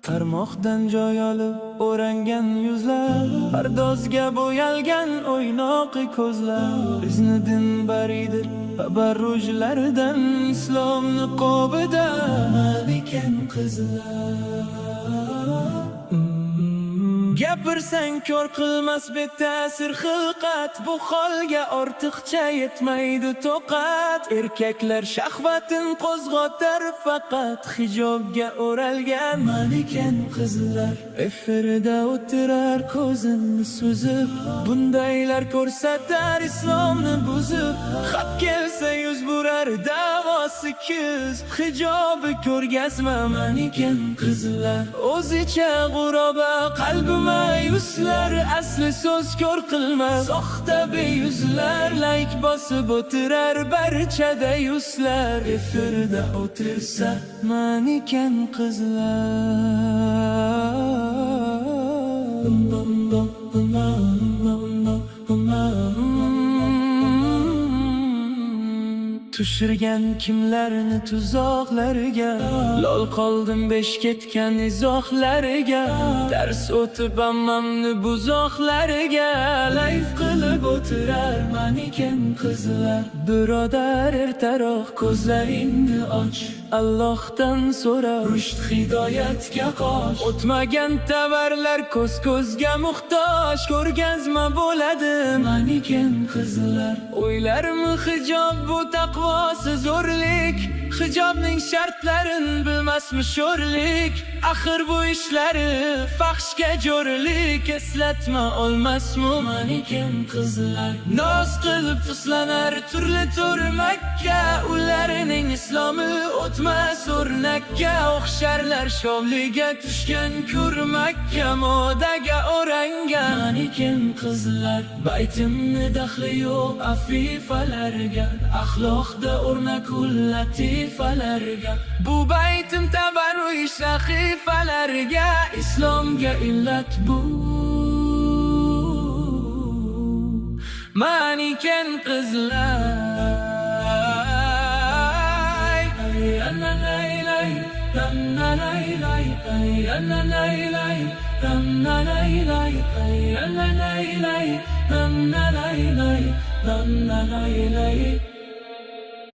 Qarmoqdan joy olib o'rangan yuzlar, pardozga bo'yalgan o'ynoqi ko'zlar. Bizni din baridir tabarrujlardan, islom niqobida malikan qizlar. Gapirsang ko'r qilmas beta'sir xilqat, bu holga ortiqcha yetmaydi toqat. Erkaklar shahvatin qo'zg'otar faqat, hijobga o'ralgan malikan qizlar. Efirda o'tirar ko'zini suzib, bundaylar ko'rsatar islomni buzib. Xat kelsa yuz burar davosi kuz, hijobi ko'rgazma malikan qizlar. O'zicha g'uroba qalbi mayuslar, asli so'z ko'r qilmas soxta beyuzlar. Layk bosib o'tirar barchada yuzlar, efirda o'tirsa manikan qizlar. Tushirgan kimlarni tuzoqlariga, lol qoldim besh ketgan izohlariga. Dars o'tib ammamni buzoqlariga, layf qilib o'tirar manikan qizlar. Birodar ertaroq ko'zlaringni och, Allohdan so'ra rushd hidoyatga qoch. O'tmagan tovarlar ko'zga muhtoj, ko'rgazma bo'ladi manikan qizlar. O'ylarmi hijob bu taqvosi zo'rlik, hijobning shartlarin bilmasmi sho'rlik. Axir bu ishlari fahshga jo'rlik, eslatma olmasmi manikan qizlar. Noz qilib tuslanar turli turmakka, ularning islomi o'tmas o'rnakka. O'xsharlar shovliga tushgan kurmakka, modaga o'rangan manikan qizlar. Baytimni daxli yo'q afifalarga, axloqda o'rnakul latifalarga. Bu baytim tabarruj sahifalarga, islomga illat bu manikan qizlar.